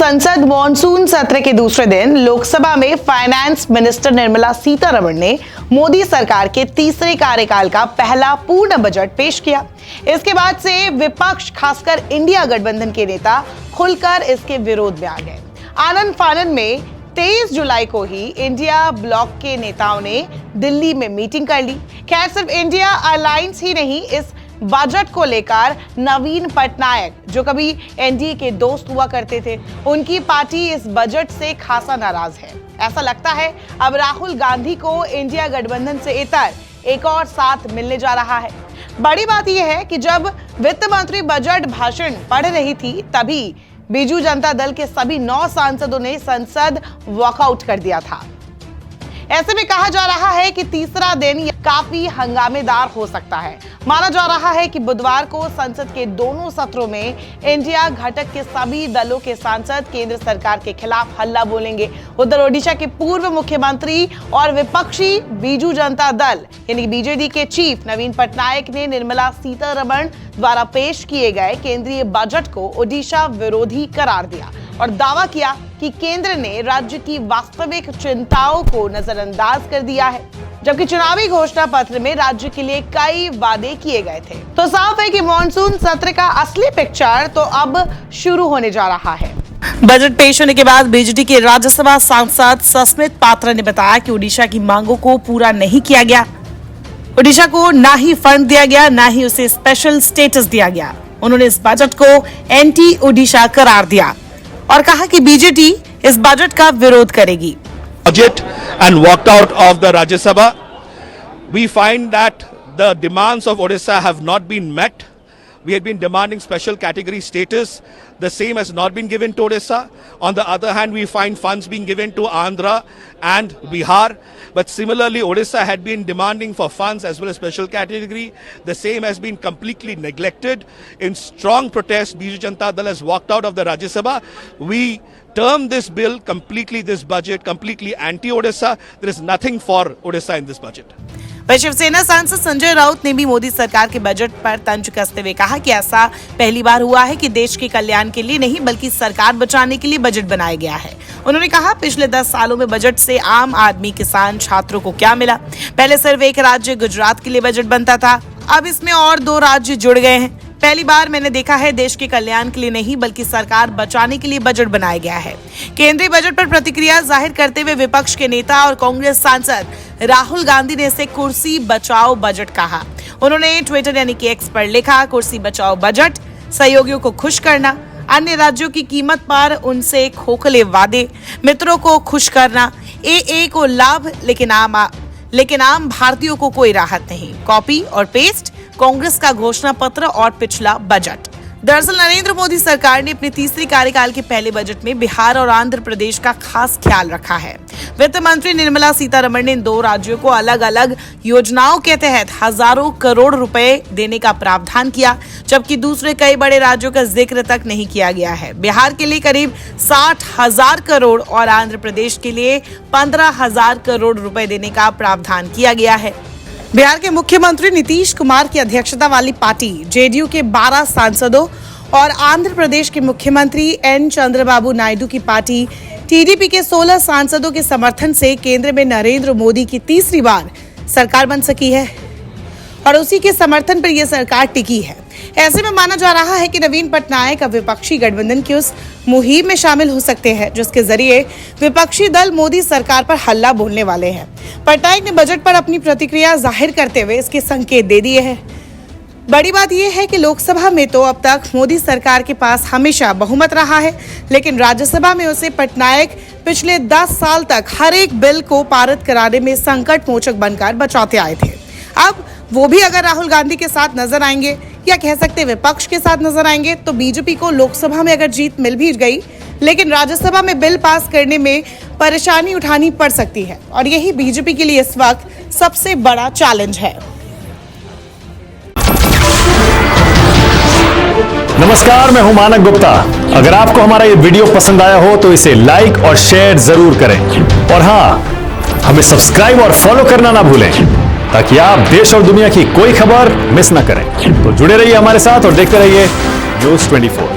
संसद मॉनसून सत्र के दूसरे दिन लोकसभा में फाइनेंस मिनिस्टर निर्मला सीतारमण ने मोदी सरकार के तीसरे कार्यकाल का पहला पूर्ण बजट पेश किया। इसके बाद से विपक्ष, खासकर इंडिया गठबंधन के नेता खुलकर इसके विरोध में आ गए। आनन फानन में 23 जुलाई को ही इंडिया ब्लॉक के नेताओं ने दिल्ली में मीटिंग कर ली। खैर, सिर्फ इंडिया अलायंस ही नहीं, इस बजट को लेकर नवीन पटनायक, जो कभी एनडीए के दोस्त हुआ करते थे, उनकी पार्टी इस बजट से खासा नाराज है। ऐसा लगता है अब राहुल गांधी को इंडिया गठबंधन से इतर एक और साथ मिलने जा रहा है। बड़ी बात यह है कि जब वित्त मंत्री बजट भाषण पढ़ रही थी, तभी बीजू जनता दल के सभी 9 सांसदों ने संसद वॉकआउट कर दिया था। ऐसे में कहा जा रहा है कि तीसरा दिन काफी हंगामेदार हो सकता है। माना जा रहा है कि बुधवार को संसद के दोनों सत्रों में इंडिया घटक के सभी दलों के सांसद केंद्र सरकार के खिलाफ हल्ला बोलेंगे। उधर ओडिशा के पूर्व मुख्यमंत्री और विपक्षी बीजू जनता दल यानी बीजेडी के चीफ नवीन पटनायक ने निर्मला सीतारमण द्वारा पेश किए गए केंद्रीय बजट को ओडिशा विरोधी करार दिया और दावा किया कि केंद्र ने राज्य की वास्तविक चिंताओं को नजरअंदाज कर दिया है, जबकि चुनावी घोषणा पत्र में राज्य के लिए कई वादे किए गए थे। तो साफ है कि मॉनसून सत्र का असली पिक्चर तो अब शुरू होने जा रहा है। बजट पेश होने के बाद बीजेडी के राज्यसभा सांसद सस्मित पात्रा ने बताया कि ओडिशा की मांगों को पूरा नहीं किया गया। ओडिशा को ना ही फंड दिया गया, ना ही उसे स्पेशल स्टेटस दिया गया। उन्होंने इस बजट को एंटी ओडिशा करार दिया और कहा कि बीजेडी इस बजट का विरोध करेगी। Budget and walked out of the Rajya Sabha. We find that the demands of Odisha have not been met. We had been demanding special category status. The same has not been given to Odisha. On the other hand, we find funds being given to Andhra and Bihar. But similarly, Odisha had been demanding for funds as well as special category. The same has been completely neglected. In strong protest, Biju Janata Dal has walked out of the Rajya Sabha. We term this bill completely, this budget completely anti-Odisha. There is nothing for Odisha in this budget. वह शिवसेना सांसद संजय राउत ने भी मोदी सरकार के budget पर तंज कसते हुए कहा कि ऐसा पहली बार हुआ है कि देश के कल्याण के लिए नहीं बल्कि सरकार बचाने के लिए बजट बनाया गया है। उन्होंने कहा, पिछले 10 सालों में बजट से आम आदमी, किसान, छात्रों को क्या मिला? पहले सिर्फ एक राज्य गुजरात के लिए बजट बनता था, अब इसमें और 2 राज्य जुड़ गए हैं। पहली बार मैंने देखा है देश के कल्याण के लिए नहीं बल्कि सरकार बचाने के लिए बजट बनाया गया है। केंद्रीय बजट पर प्रतिक्रिया जाहिर करते हुए विपक्ष के नेता और कांग्रेस सांसद राहुल गांधी ने इसे कुर्सी बचाओ बजट कहा। उन्होंने ट्विटर यानी कि एक्स पर लिखा, कुर्सी बचाओ बजट, सहयोगियों को खुश करना, अन्य राज्यों की कीमत पर उनसे खोखले वादे, मित्रों को खुश करना, ए को लाभ लेकिन आम भारतीयों को कोई राहत नहीं। कॉपी और पेस्ट, कांग्रेस का घोषणा पत्र और पिछला बजट। दरअसल नरेंद्र मोदी सरकार ने अपने तीसरे कार्यकाल के पहले बजट में बिहार और आंध्र प्रदेश का खास ख्याल रखा है। वित्त मंत्री निर्मला सीतारमण ने इन 2 राज्यों को अलग अलग योजनाओं के तहत हजारों करोड़ रुपए देने का प्रावधान किया, जबकि दूसरे कई बड़े राज्यों का जिक्र तक नहीं किया गया है। बिहार के लिए करीब 60,000 करोड़ और आंध्र प्रदेश के लिए 15,000 करोड़ रुपए देने का प्रावधान किया गया है। बिहार के मुख्यमंत्री नीतीश कुमार की अध्यक्षता वाली पार्टी जेडीयू के 12 सांसदों और आंध्र प्रदेश के मुख्यमंत्री एन चंद्रबाबू नायडू की पार्टी टीडीपी के 16 सांसदों के समर्थन से केंद्र में नरेंद्र मोदी की तीसरी बार सरकार बन सकी है और उसी के समर्थन पर यह सरकार टिकी है। ऐसे में माना जा रहा है कि नवीन पटनायक अब विपक्षी गठबंधन की उस मुहिम में शामिल हो सकते हैं जिसके जरिए विपक्षी दल मोदी सरकार पर हल्ला बोलने वाले हैं। पटनायक ने बजट पर अपनी प्रतिक्रिया जाहिर करते हुए इसके संकेत दे दिए हैं। बड़ी बात यह है कि लोकसभा में तो अब तक मोदी सरकार के पास हमेशा बहुमत रहा है, लेकिन राज्यसभा में उसे पटनायक पिछले 10 साल तक हर एक बिल को पारित कराने में संकट मोचक बनकर बचाते आए थे। अब वो भी अगर राहुल गांधी के साथ नजर आएंगे या कह सकते विपक्ष के साथ नजर आएंगे तो बीजेपी को लोकसभा में अगर जीत मिल भी गई, लेकिन राज्यसभा में बिल पास करने में परेशानी उठानी पड़ सकती है और यही बीजेपी के लिए इस वक्त सबसे बड़ा चैलेंज है। नमस्कार, मैं हूं मानक गुप्ता। अगर आपको हमारा ये वीडियो पसंद आया हो तो इसे लाइक और शेयर जरूर करें और हाँ, हमें सब्सक्राइब और फॉलो करना ना भूलें ताकि आप देश और दुनिया की कोई खबर मिस ना करें। तो जुड़े रहिए हमारे साथ और देखते रहिए न्यूज़ 24।